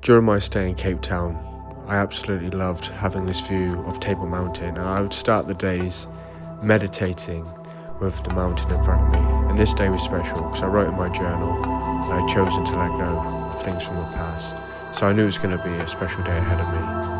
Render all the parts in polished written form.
During my stay in Cape Town, I absolutely loved having this view of Table Mountain, and I would start the days meditating with the mountain in front of me. And this day was special because I wrote in my journal that I'd chosen to let go of things from the past. So I knew it was going to be a special day ahead of me.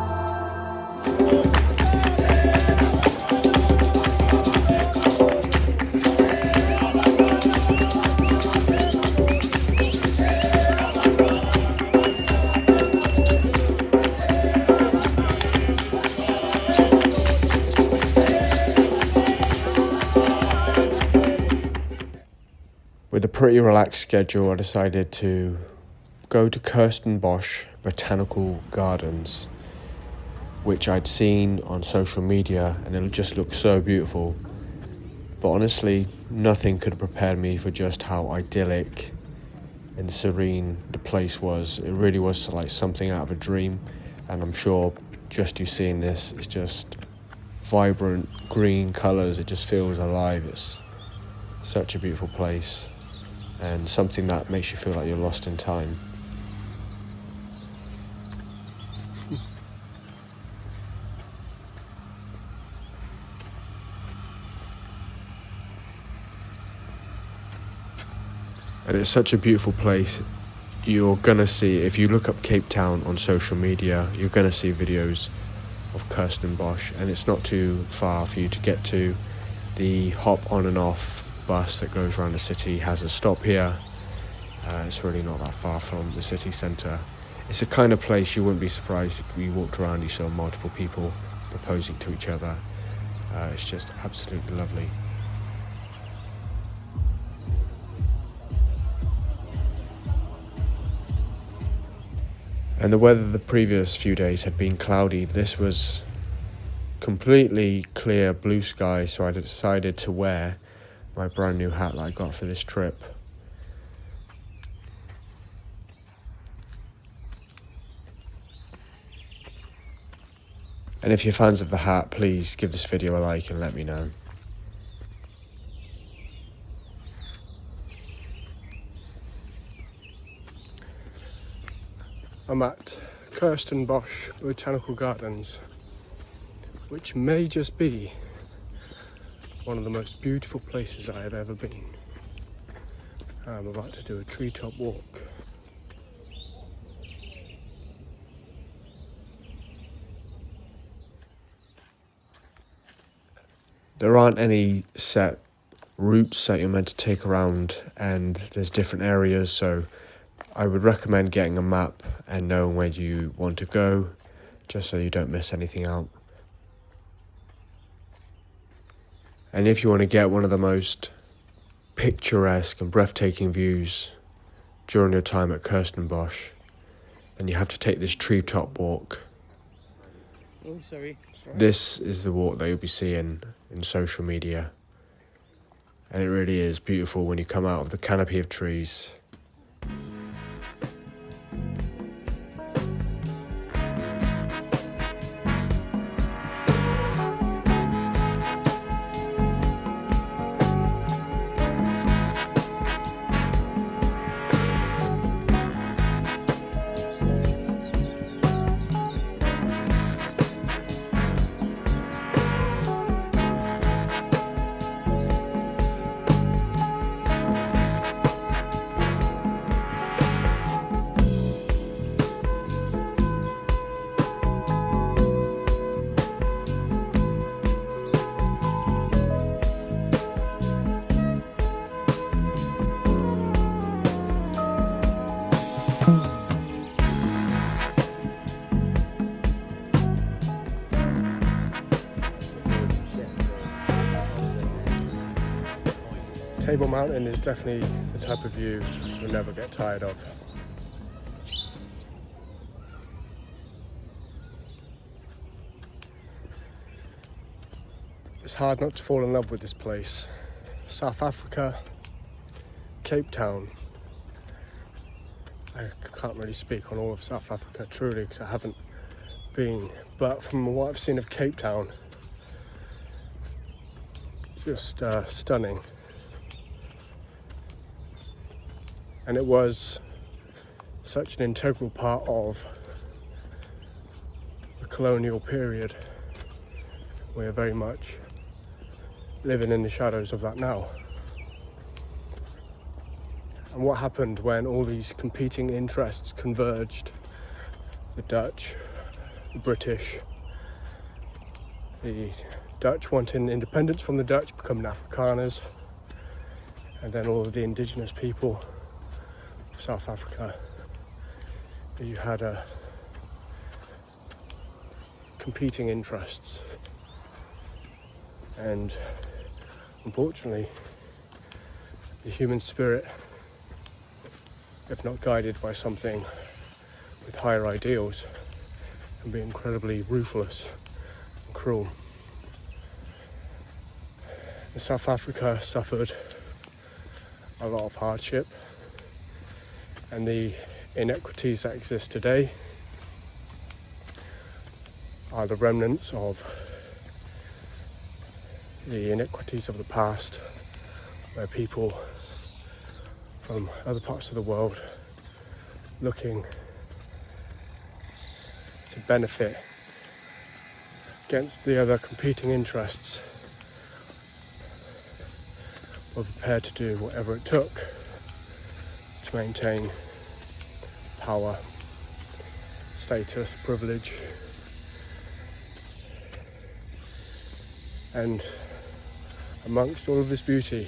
With a pretty relaxed schedule, I decided to go to Kirstenbosch Botanical Gardens, which I'd seen on social media, and it just looked so beautiful. But honestly, nothing could have prepared me for just how idyllic and serene the place was. It really was like something out of a dream, and I'm sure just you seeing this, it's just vibrant green colours. It just feels alive. It's such a beautiful place, and something that makes you feel like you're lost in time. And it's such a beautiful place. You're gonna see, if you look up Cape Town on social media, you're gonna see videos of Kirstenbosch, and it's not too far for you to get to. The hop on and off bus that goes around the city has a stop here. It's really not that far from the city centre. It's the kind of place you wouldn't be surprised if you walked around, you saw multiple people proposing to each other. It's just absolutely lovely. And the weather the previous few days had been cloudy. This was completely clear blue sky, so I decided to wear my brand new hat that I got for this trip. And if you're fans of the hat, please give this video a like and let me know. I'm at Kirstenbosch Botanical Gardens, which may just be one of the most beautiful places I have ever been. I'm about to do a treetop walk. There aren't any set routes that you're meant to take around, and there's different areas, so I would recommend getting a map and knowing where you want to go, just so you don't miss anything out. And if you want to get one of the most picturesque and breathtaking views during your time at Kirstenbosch, then you have to take this treetop walk. Oh, sorry. This is the walk that you'll be seeing in social media, and it really is beautiful when you come out of the canopy of trees. Table Mountain is definitely the type of view you'll never get tired of. It's hard not to fall in love with this place. South Africa, Cape Town. I can't really speak on all of South Africa truly because I haven't been, but from what I've seen of Cape Town, it's just stunning. And it was such an integral part of the colonial period. We are very much living in the shadows of that now. And what happened when all these competing interests converged? The Dutch, the British, the Dutch wanting independence from the Dutch, becoming Afrikaners, and then all of the indigenous people of South Africa. You had competing interests, and unfortunately the human spirit, if not guided by something with higher ideals, can be incredibly ruthless and cruel. And South Africa suffered a lot of hardship, and the inequities that exist today are the remnants of the inequities of the past, where people from other parts of the world looking to benefit against the other competing interests were prepared to do whatever it took to maintain power, status, privilege, and amongst all of this beauty,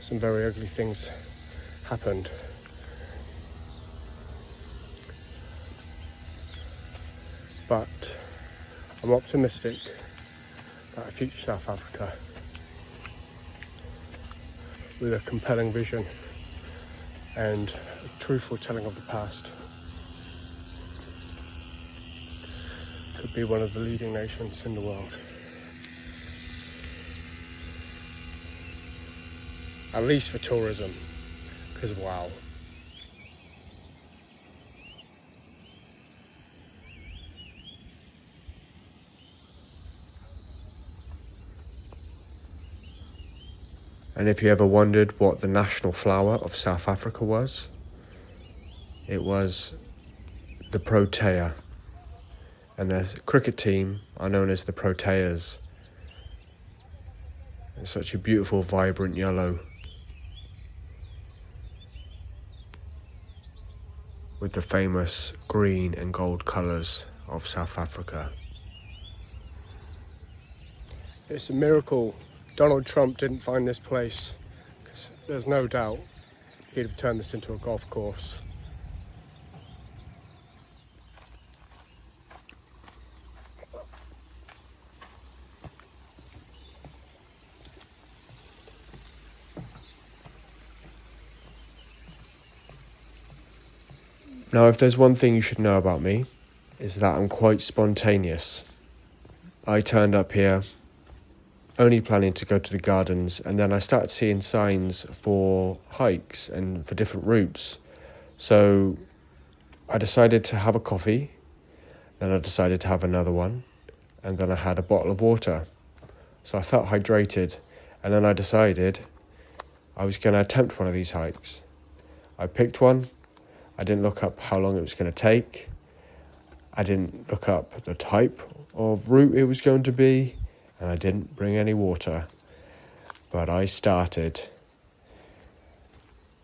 some very ugly things happened. But I'm optimistic about a future South Africa with a compelling vision and a truthful telling of the past. Could be one of the leading nations in the world. At least for tourism, because wow. And if you ever wondered what the national flower of South Africa was, it was the Protea. And their cricket team are known as the Proteas. It's such a beautiful, vibrant yellow with the famous green and gold colours of South Africa. It's a miracle Donald Trump didn't find this place, because there's no doubt he'd have turned this into a golf course. Now, if there's one thing you should know about me, is that I'm quite spontaneous. I turned up here only planning to go to the gardens, and then I started seeing signs for hikes and for different routes. So I decided to have a coffee, then I decided to have another one, and then I had a bottle of water. So I felt hydrated, and then I decided I was going to attempt one of these hikes. I picked one. I didn't look up how long it was going to take. I didn't look up the type of route it was going to be, and I didn't bring any water. But I started.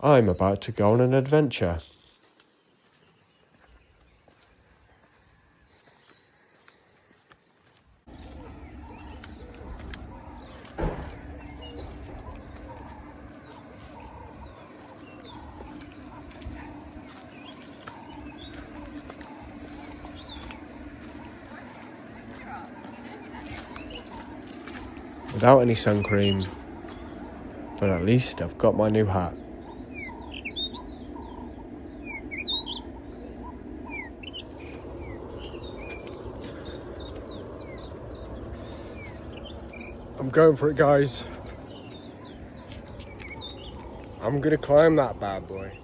I'm about to go on an adventure. Without any sun cream, but at least I've got my new hat. I'm going for it, guys. I'm gonna climb that bad boy.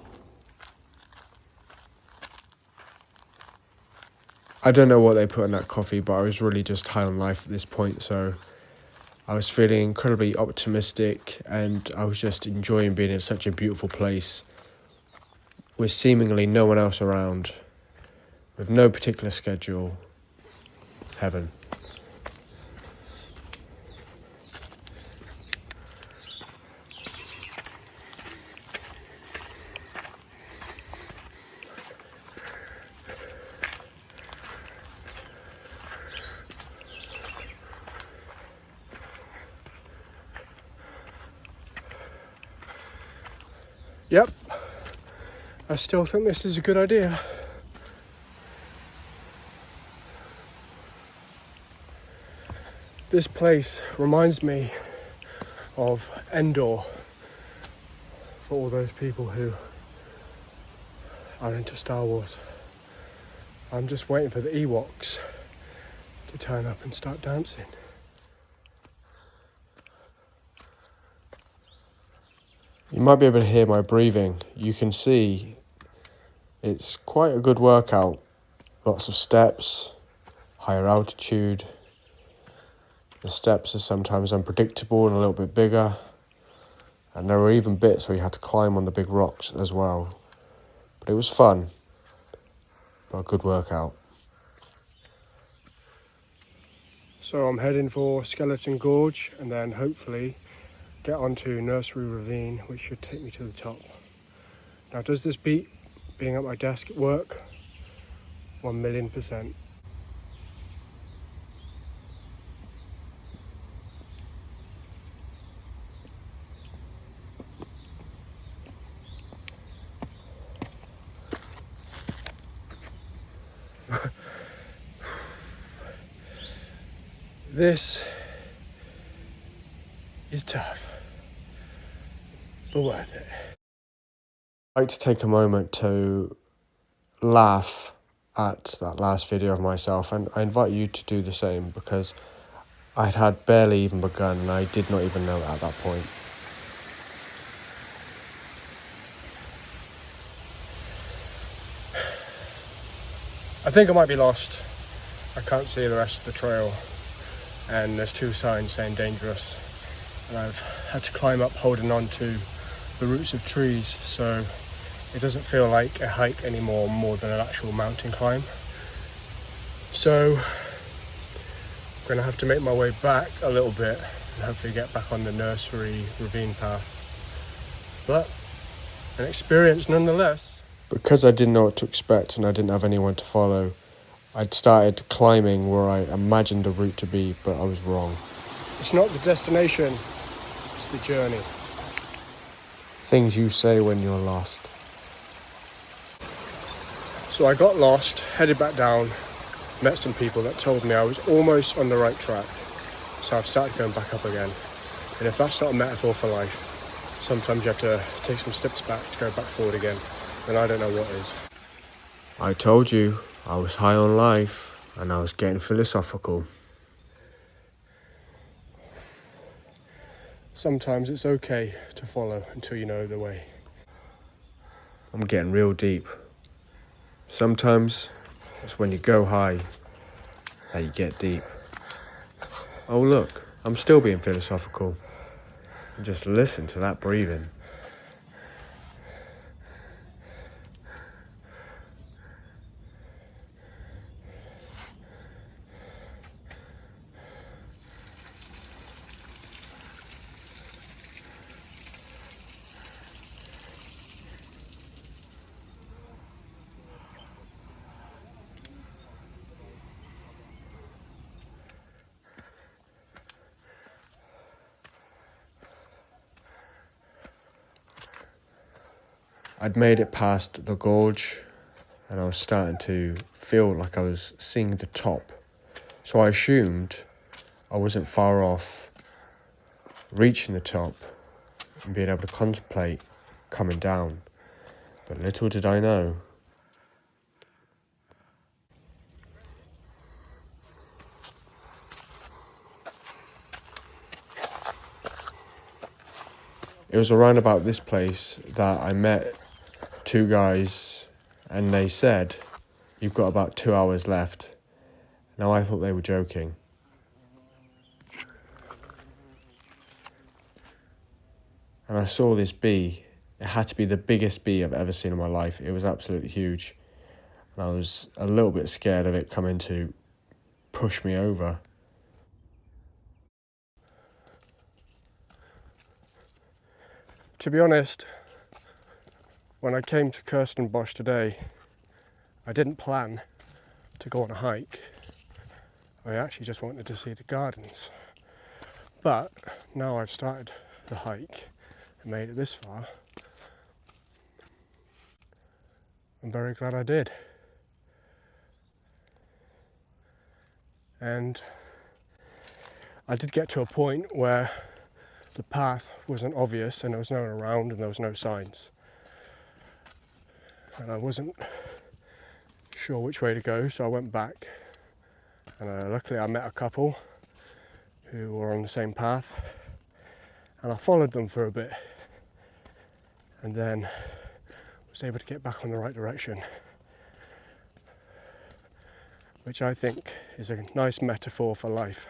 I don't know what they put in that coffee, but I was really just high on life at this point, so I was feeling incredibly optimistic, and I was just enjoying being in such a beautiful place with seemingly no one else around, with no particular schedule. Heaven. Yep, I still think this is a good idea. This place reminds me of Endor, for all those people who are into Star Wars. I'm just waiting for the Ewoks to turn up and start dancing. You might be able to hear my breathing. You can see it's quite a good workout. Lots of steps, higher altitude. The steps are sometimes unpredictable and a little bit bigger. And there were even bits where you had to climb on the big rocks as well. But it was fun. But a good workout. So I'm heading for Skeleton Gorge and then hopefully get onto Nursery Ravine, which should take me to the top. Now, does this beat being at my desk at work? 1,000,000%. This is tough, but worth it. I'd like to take a moment to laugh at that last video of myself, and I invite you to do the same, because I had barely even begun and I did not even know it at that point. I think I might be lost. I can't see the rest of the trail, and there's 2 signs saying dangerous, and I've had to climb up holding on to the roots of trees, so it doesn't feel like a hike anymore, more than an actual mountain climb. So I'm going to have to make my way back a little bit and hopefully get back on the Nursery Ravine path, but an experience nonetheless. Because I didn't know what to expect and I didn't have anyone to follow, I'd started climbing where I imagined the route to be, but I was wrong. It's not the destination, it's the journey. Things you say when you're lost. So I got lost, headed back down, met some people that told me I was almost on the right track. So I've started going back up again. And if that's not a metaphor for life, sometimes you have to take some steps back to go back forward again. And I don't know what is. I told you I was high on life and I was getting philosophical. Sometimes it's okay to follow until you know the way. I'm getting real deep. Sometimes it's when you go high that you get deep. Oh look, I'm still being philosophical. Just listen to that breathing. I'd made it past the gorge and I was starting to feel like I was seeing the top. So I assumed I wasn't far off reaching the top and being able to contemplate coming down. But little did I know, it was around about this place that I met 2 guys and they said, "You've got about 2 hours left." Now I thought they were joking. and I saw this bee. It had to be the biggest bee I've ever seen in my life. It was absolutely huge. And I was a little bit scared of it coming to push me over. To be honest, when I came to Kirstenbosch today, I didn't plan to go on a hike. I actually just wanted to see the gardens. But now I've started the hike and made it this far, I'm very glad I did. And I did get to a point where the path wasn't obvious and there was no one around and there was no signs. And I wasn't sure which way to go, so I went back. And luckily I met a couple who were on the same path, and I followed them for a bit, and then was able to get back on the right direction, which I think is a nice metaphor for life.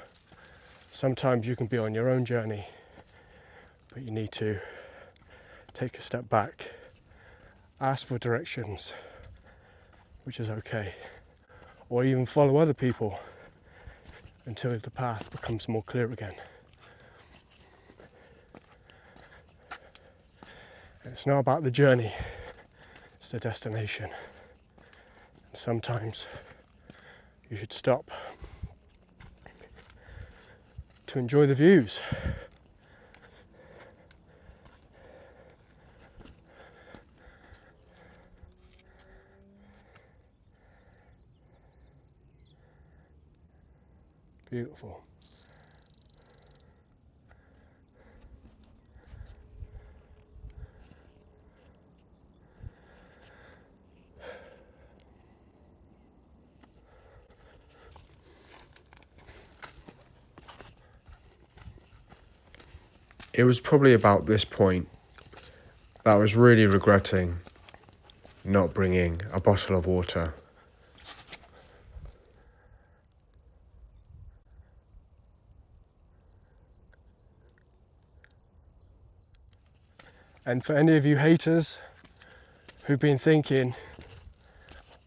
Sometimes you can be on your own journey, but you need to take a step back, ask for directions, which is okay, or even follow other people until the path becomes more clear again. It's not about the journey, it's the destination. And sometimes you should stop to enjoy the views. Beautiful. It was probably about this point that I was really regretting not bringing a bottle of water. And for any of you haters who've been thinking,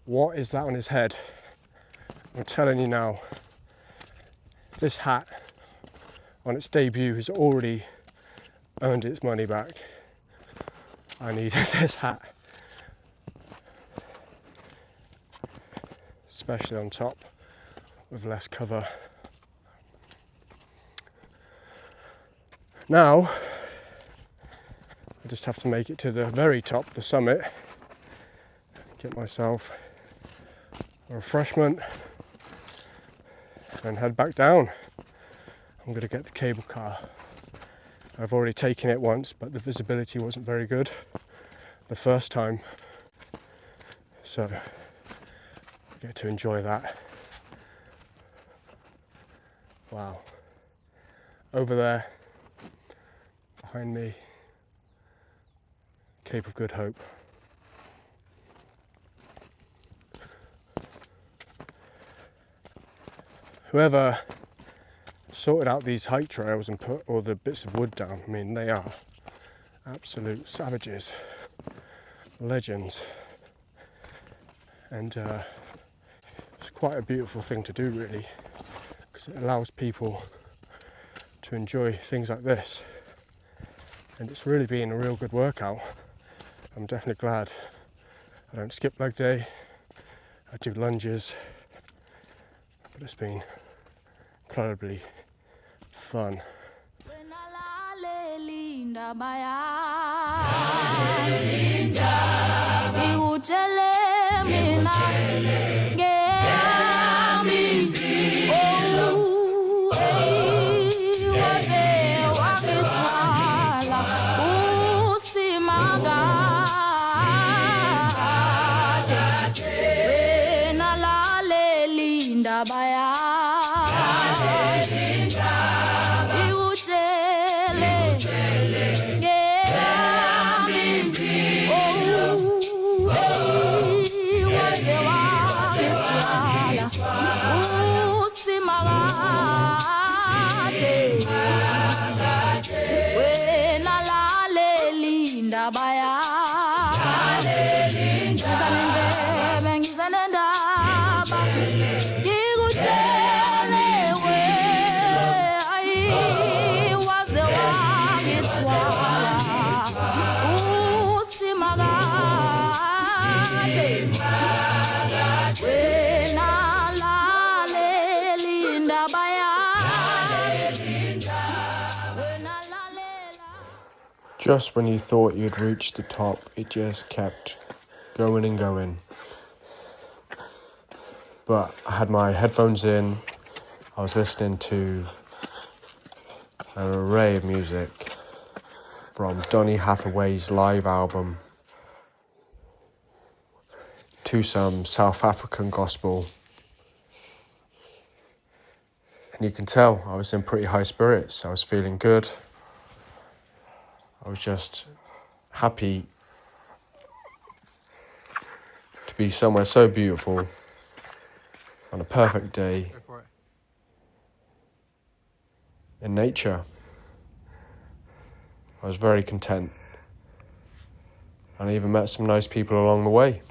what is that on his head? I'm telling you now, this hat on its debut has already earned its money back. I needed this hat, especially on top with less cover. Now I just have to make it to the very top, the summit, get myself a refreshment and head back down. I'm going to get the cable car. I've already taken it once, but the visibility wasn't very good the first time, so I get to enjoy that. Wow. Over there, behind me, Cape of Good Hope. Whoever sorted out these hike trails and put all the bits of wood down, I mean, they are absolute savages, legends, and it's quite a beautiful thing to do, really, because it allows people to enjoy things like this, and it's really been a real good workout. I'm definitely glad I don't skip leg day, I do lunges, but it's been incredibly fun. Oh, baya ngizanendlebe ngizanendaba ngikutshele we ayi waze wangithwala usimakade wena lalela indaba Just when you thought you'd reached the top, it just kept going and going. But I had my headphones in, I was listening to an array of music from Donny Hathaway's live album to some South African gospel. And you can tell I was in pretty high spirits, I was feeling good. I was just happy to be somewhere so beautiful on a perfect day in nature. I was very content, and I even met some nice people along the way.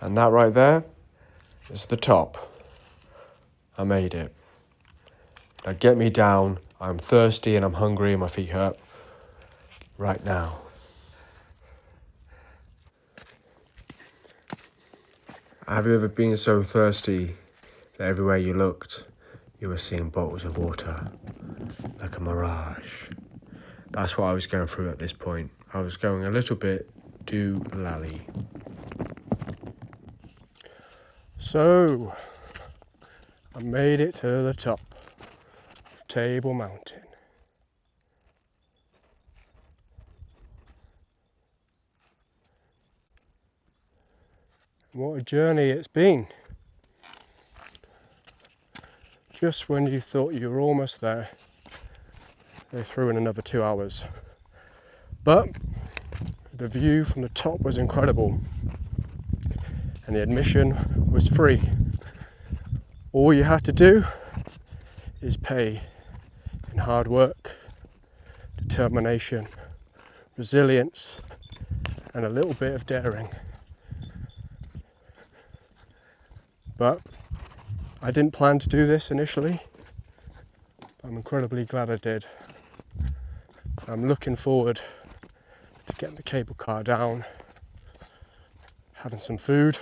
And that right there is the top. I made it. Now get me down. I'm thirsty and I'm hungry and my feet hurt right now. Have you ever been so thirsty that everywhere you looked, you were seeing bottles of water, like a mirage? That's what I was going through at this point. I was going a little bit doolally. So, I made it to the top of Table Mountain. What a journey it's been. Just when you thought you were almost there, they threw in another 2 hours. But the view from the top was incredible, and the admission was free. All you had to do is pay in hard work, determination, resilience, and a little bit of daring. But I didn't plan to do this initially. I'm incredibly glad I did. I'm looking forward to getting the cable car down, having some food,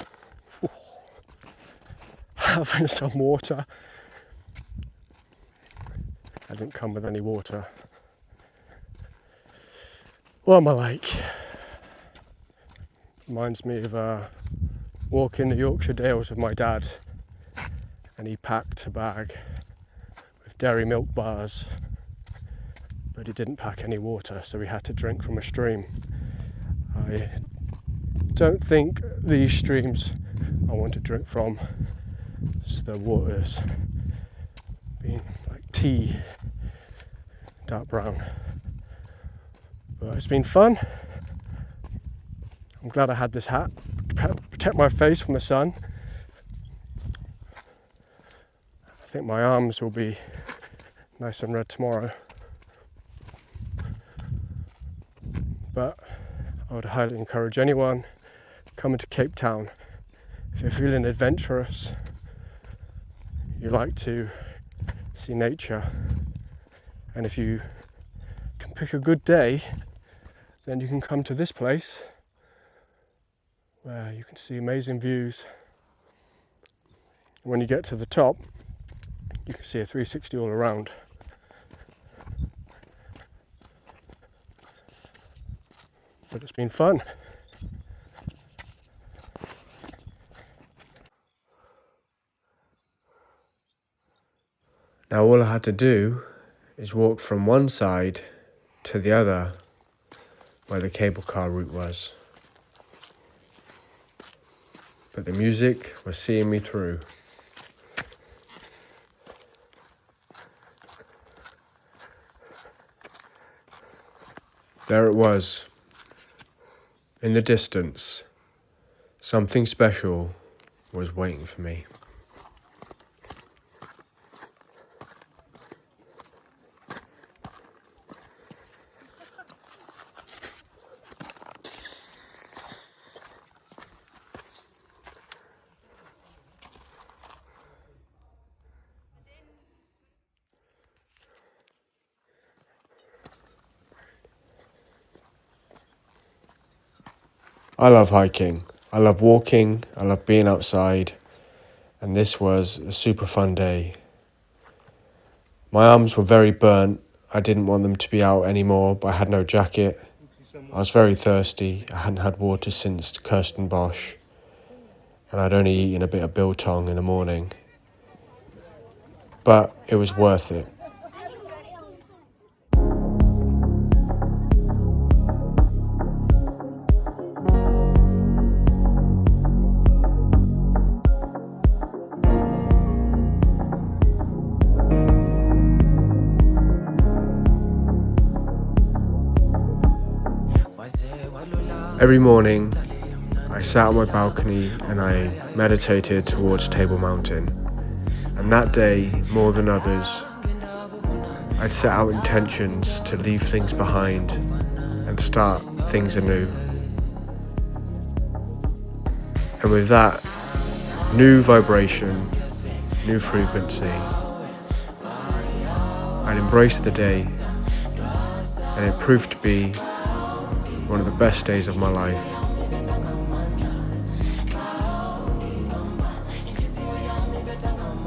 having some water. I didn't come with any water. What am I like? Reminds me of walking the Yorkshire Dales with my dad, and he packed a bag with dairy milk bars, but he didn't pack any water, so we had to drink from a stream. I don't think these streams I want to drink from, so the water's been like tea, dark brown. But it's been fun. I'm glad I had this hat to protect my face from the sun. I think my arms will be nice and red tomorrow. But I would highly encourage anyone coming to Cape Town, if you're feeling adventurous, you like to see nature, and if you can pick a good day, then you can come to this place where you can see amazing views. When you get to the top, you can see a 360 all around. But it's been fun. Now all I had to do is walk from one side to the other where the cable car route was. But the music was seeing me through. There it was. In the distance, something special was waiting for me. I love hiking, I love walking, I love being outside, and this was a super fun day. My arms were very burnt, I didn't want them to be out anymore, but I had no jacket. I was very thirsty, I hadn't had water since Kirstenbosch, and I'd only eaten a bit of biltong in the morning. But it was worth it. Every morning, I sat on my balcony and I meditated towards Table Mountain. And that day, more than others, I'd set out intentions to leave things behind and start things anew. And with that, new vibration, new frequency, I'd embraced the day, and it proved to be one of the best days of my life.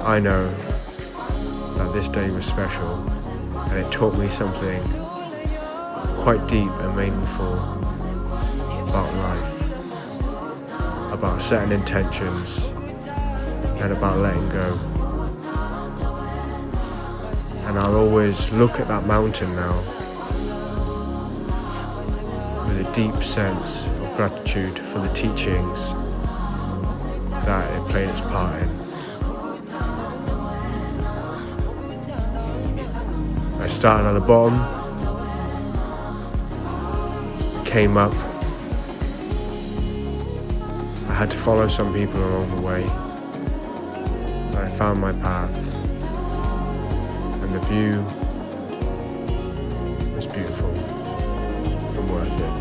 I know that this day was special, and it taught me something quite deep and meaningful about life, about setting intentions, and about letting go. And I'll always look at that mountain now with a deep sense of gratitude for the teachings that it played its part in. I started at the bottom, came up. I had to follow some people along the way, but I found my path, and the view was beautiful and worth it.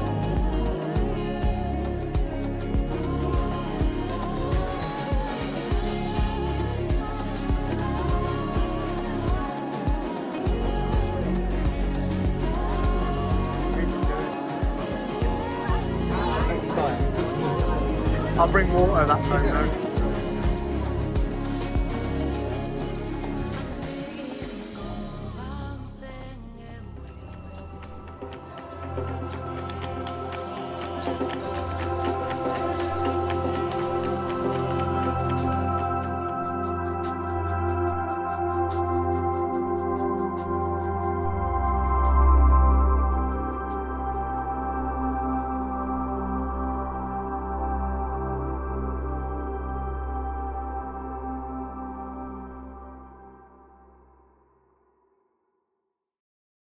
I'll bring water that time though.